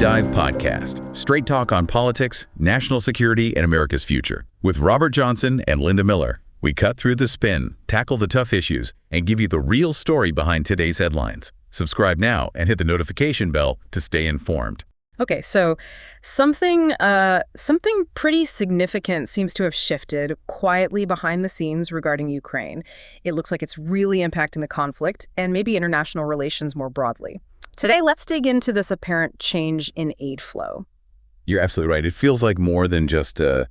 Dive Podcast, straight talk on politics, national security, and America's future. With Robert Johnson and Linda Miller, we cut through the spin, tackle the tough issues, and give you the real story behind today's headlines. Subscribe now and hit the notification bell to stay informed. Okay, so something pretty significant seems to have shifted quietly behind the scenes regarding Ukraine. It looks like it's really impacting the conflict and maybe international relations more broadly. Today, let's dig into this apparent change in aid flow. You're absolutely right. It feels like more than just a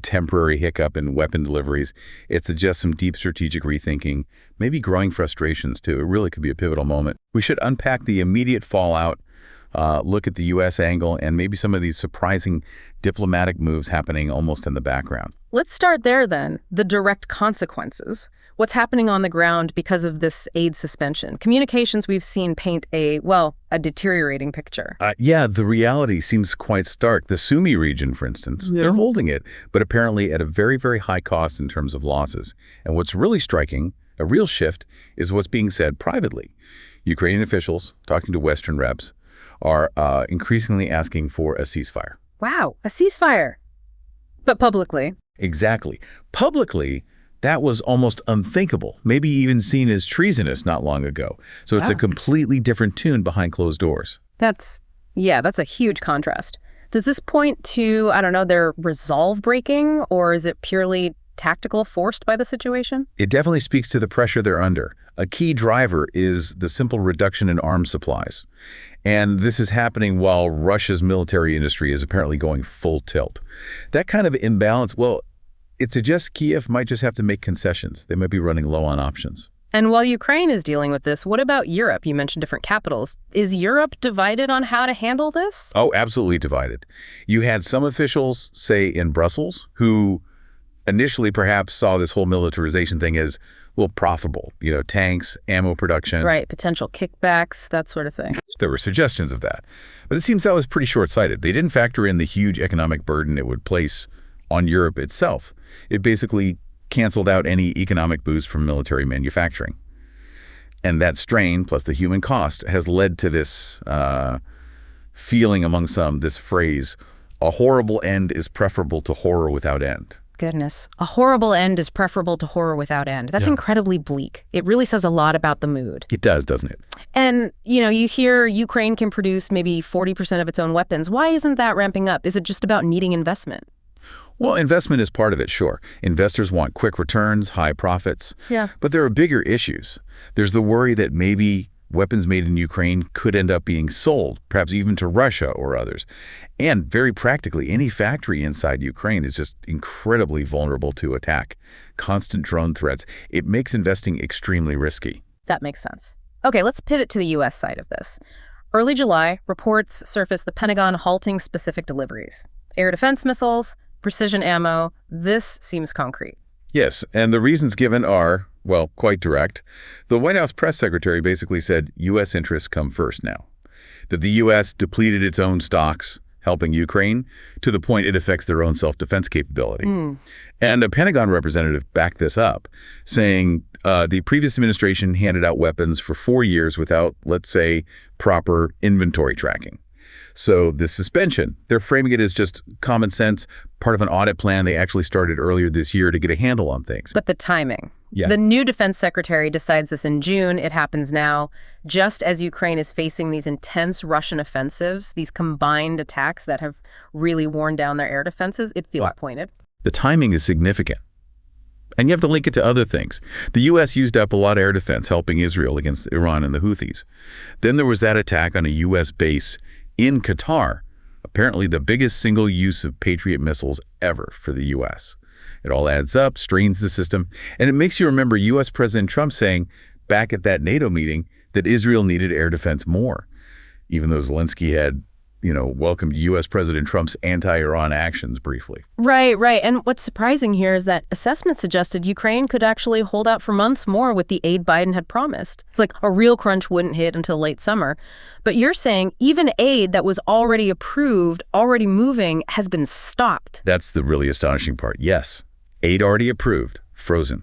temporary hiccup in weapon deliveries. It's just some deep strategic rethinking, maybe growing frustrations too. It really could be a pivotal moment. We should unpack the immediate fallout, look at the U.S. angle, and maybe some of these surprising diplomatic moves happening almost in the background. Let's start there then, the direct consequences. What's happening on the ground because of this aid suspension? Communications we've seen paint a deteriorating picture. Yeah, the reality seems quite stark. The Sumy region, for instance, they're holding it, but apparently at a very, very high cost in terms of losses. And what's really striking, a real shift, is what's being said privately. Ukrainian officials, talking to Western reps, are increasingly asking for a ceasefire. Wow, a ceasefire. But publicly. Exactly. Publicly, that was almost unthinkable, maybe even seen as treasonous not long ago. So it's a completely different tune behind closed doors. That's a huge contrast. Does this point to, their resolve breaking, or is it purely tactical, forced by the situation? It definitely speaks to the pressure they're under. A key driver is the simple reduction in arms supplies. And this is happening while Russia's military industry is apparently going full tilt. That kind of imbalance, it suggests Kiev might just have to make concessions. They might be running low on options. And while Ukraine is dealing with this, what about Europe? You mentioned different capitals. Is Europe divided on how to handle this? Oh, absolutely divided. You had some officials, say in Brussels, who initially perhaps saw this whole militarization thing as, profitable, tanks, ammo production. Right, potential kickbacks, that sort of thing. There were suggestions of that. But it seems that was pretty short-sighted. They didn't factor in the huge economic burden it would place on Europe itself. It basically canceled out any economic boost from military manufacturing. And that strain, plus the human cost, has led to this feeling among some, this phrase, a horrible end is preferable to horror without end. Goodness. A horrible end is preferable to horror without end. That's incredibly bleak. It really says a lot about the mood. It does, doesn't it? And, you hear Ukraine can produce maybe 40% of its own weapons. Why isn't that ramping up? Is it just about needing investment? Well, investment is part of it, sure. Investors want quick returns, high profits. Yeah. But there are bigger issues. There's the worry that maybe weapons made in Ukraine could end up being sold, perhaps even to Russia or others. And very practically, any factory inside Ukraine is just incredibly vulnerable to attack. Constant drone threats. It makes investing extremely risky. That makes sense. Okay, let's pivot to the U.S. side of this. Early July, reports surfaced the Pentagon halting specific deliveries. Air defense missiles, precision ammo. This seems concrete. Yes, and the reasons given are, quite direct. The White House press secretary basically said U.S. interests come first now. That the U.S. depleted its own stocks, helping Ukraine, to the point it affects their own self-defense capability. And a Pentagon representative backed this up, saying the previous administration handed out weapons for 4 years without, let's say, proper inventory tracking. So the suspension, they're framing it as just common sense, part of an audit plan they actually started earlier this year to get a handle on things. But the timing. Yeah. The new defense secretary decides this in June. It happens now, just as Ukraine is facing these intense Russian offensives, these combined attacks that have really worn down their air defenses. It feels pointed. The timing is significant. And you have to link it to other things. The U.S. used up a lot of air defense helping Israel against Iran and the Houthis. Then there was that attack on a U.S. base in Qatar, apparently the biggest single use of Patriot missiles ever for the U.S. It all adds up, strains the system, and it makes you remember U.S. President Trump saying back at that NATO meeting that Israel needed air defense more, even though Zelensky had, welcomed U.S. President Trump's anti-Iran actions briefly. Right. And what's surprising here is that assessments suggested Ukraine could actually hold out for months more with the aid Biden had promised. It's like a real crunch wouldn't hit until late summer. But you're saying even aid that was already approved, already moving, has been stopped. That's the really astonishing part. Yes, aid already approved, frozen.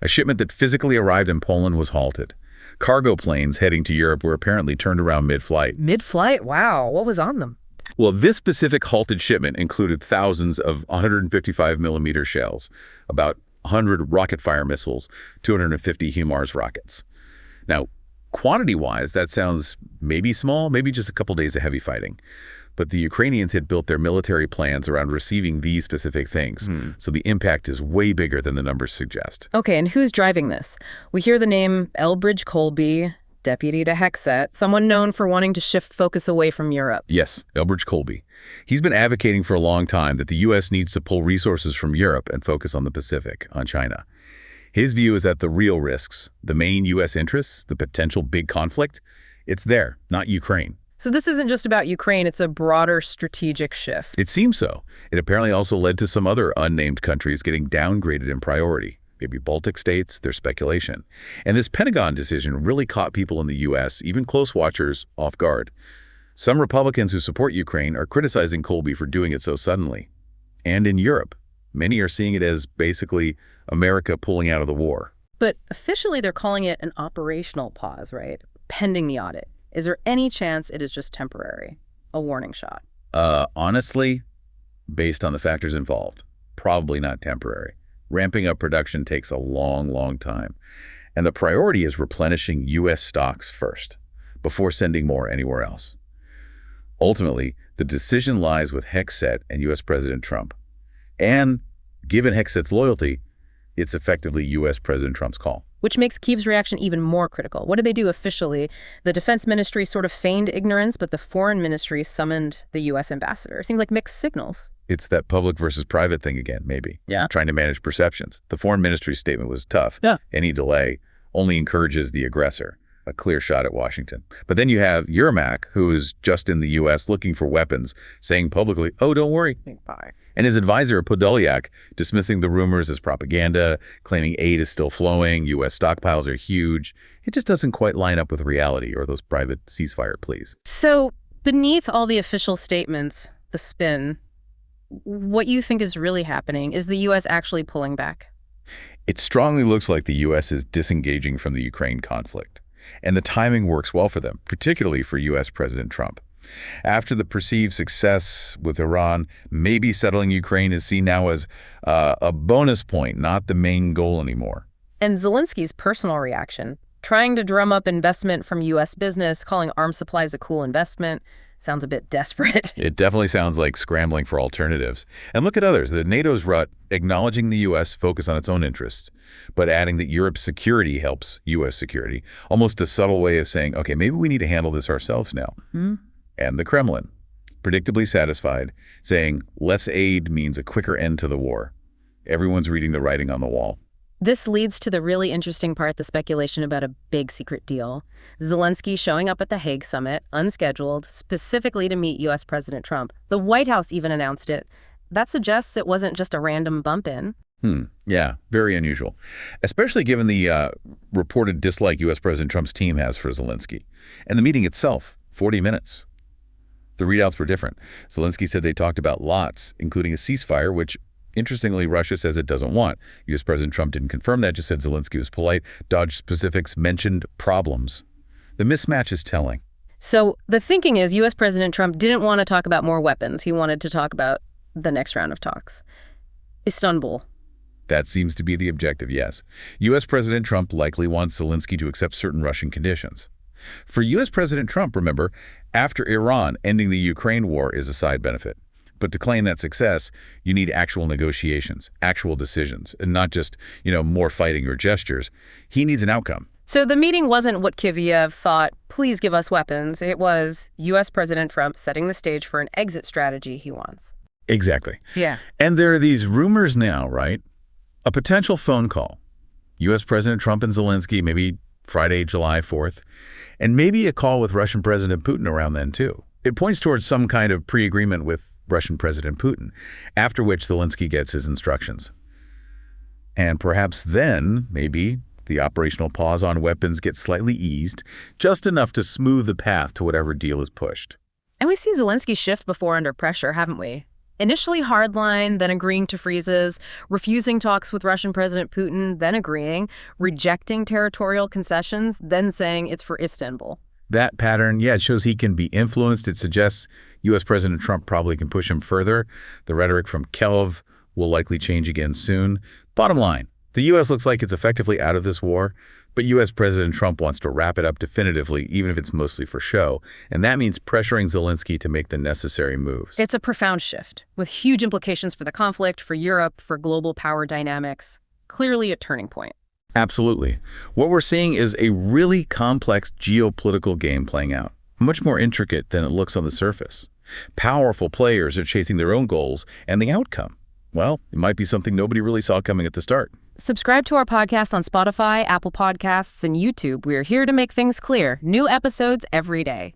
A shipment that physically arrived in Poland was halted. Cargo planes heading to Europe were apparently turned around mid-flight. Mid-flight? Wow, what was on them? Well, this specific halted shipment included thousands of 155mm shells, about 100 rocket-fire missiles, 250 HIMARS rockets. Now, quantity-wise, that sounds maybe small, maybe just a couple days of heavy fighting. But the Ukrainians had built their military plans around receiving these specific things, so the impact is way bigger than the numbers suggest. Okay, and who's driving this? We hear the name Elbridge Colby, deputy to Hexet, someone known for wanting to shift focus away from Europe. Yes, Elbridge Colby. He's been advocating for a long time that the U.S. needs to pull resources from Europe and focus on the Pacific, on China. His view is that the real risks, the main U.S. interests, the potential big conflict, it's there, not Ukraine. So this isn't just about Ukraine, it's a broader strategic shift. It seems so. It apparently also led to some other unnamed countries getting downgraded in priority. Maybe Baltic states, there's speculation. And this Pentagon decision really caught people in the U.S., even close watchers, off guard. Some Republicans who support Ukraine are criticizing Colby for doing it so suddenly. And in Europe, many are seeing it as basically America pulling out of the war. But officially they're calling it an operational pause, right? Pending the audit. Is there any chance it is just temporary? A warning shot? Honestly, based on the factors involved, probably not temporary. Ramping up production takes a long, long time. And the priority is replenishing U.S. stocks first, before sending more anywhere else. Ultimately, the decision lies with Hexet and U.S. President Trump. And given Hexet's loyalty, it's effectively U.S. President Trump's call. Which makes Kyiv's reaction even more critical. What did they do officially? The defense ministry sort of feigned ignorance, but the foreign ministry summoned the U.S. ambassador. Seems like mixed signals. It's that public versus private thing again, maybe. Yeah. Trying to manage perceptions. The foreign ministry's statement was tough. Yeah. Any delay only encourages the aggressor. A clear shot at Washington. But then you have Unpack, who is just in the U.S. looking for weapons, saying publicly, oh, don't worry. Bye. And his advisor, Podolyak, dismissing the rumors as propaganda, claiming aid is still flowing, U.S. stockpiles are huge. It just doesn't quite line up with reality or those private ceasefire pleas. So beneath all the official statements, the spin, what you think is really happening? Is the U.S. actually pulling back? It strongly looks like the U.S. is disengaging from the Ukraine conflict. And the timing works well for them, particularly for U.S. President Trump. After the perceived success with Iran, maybe settling Ukraine is seen now as a bonus point, not the main goal anymore. And Zelensky's personal reaction, trying to drum up investment from U.S. business, calling arms supplies a cool investment, sounds a bit desperate. It definitely sounds like scrambling for alternatives. And look at others. The NATO's rut, acknowledging the U.S. focus on its own interests, but adding that Europe's security helps U.S. security. Almost a subtle way of saying, okay, maybe we need to handle this ourselves now. And the Kremlin, predictably satisfied, saying less aid means a quicker end to the war. Everyone's reading the writing on the wall. This leads to the really interesting part, the speculation about a big secret deal. Zelensky showing up at the Hague summit, unscheduled, specifically to meet U.S. President Trump. The White House even announced it. That suggests it wasn't just a random bump-in. Yeah, very unusual, especially given the reported dislike U.S. President Trump's team has for Zelensky. And the meeting itself, 40 minutes. The readouts were different. Zelensky said they talked about lots, including a ceasefire, which interestingly, Russia says it doesn't want. U.S. President Trump didn't confirm that, just said Zelensky was polite, dodged specifics, mentioned problems. The mismatch is telling. So the thinking is U.S. President Trump didn't want to talk about more weapons. He wanted to talk about the next round of talks. Istanbul. That seems to be the objective, yes. U.S. President Trump likely wants Zelensky to accept certain Russian conditions. For U.S. President Trump, remember, after Iran, ending the Ukraine war is a side benefit. But to claim that success, you need actual negotiations, actual decisions, and not just, more fighting or gestures. He needs an outcome. So the meeting wasn't what Kyiv thought, please give us weapons. It was U.S. President Trump setting the stage for an exit strategy he wants. Exactly. Yeah. And there are these rumors now, right? A potential phone call. U.S. President Trump and Zelensky, maybe Friday, July 4th, and maybe a call with Russian President Putin around then, too. It points towards some kind of pre-agreement with Russian President Putin, after which Zelensky gets his instructions. And perhaps then, maybe, the operational pause on weapons gets slightly eased, just enough to smooth the path to whatever deal is pushed. And we've seen Zelensky shift before under pressure, haven't we? Initially hardline, then agreeing to freezes, refusing talks with Russian President Putin, then agreeing, rejecting territorial concessions, then saying it's for Istanbul. That pattern, yeah, it shows he can be influenced. It suggests U.S. President Trump probably can push him further. The rhetoric from Kyiv will likely change again soon. Bottom line, the U.S. looks like it's effectively out of this war, but U.S. President Trump wants to wrap it up definitively, even if it's mostly for show. And that means pressuring Zelensky to make the necessary moves. It's a profound shift, with huge implications for the conflict, for Europe, for global power dynamics. Clearly a turning point. Absolutely. What we're seeing is a really complex geopolitical game playing out, much more intricate than it looks on the surface. Powerful players are chasing their own goals, and the outcome, well, it might be something nobody really saw coming at the start. Subscribe to our podcast on Spotify, Apple Podcasts, and YouTube. We're here to make things clear. New episodes every day.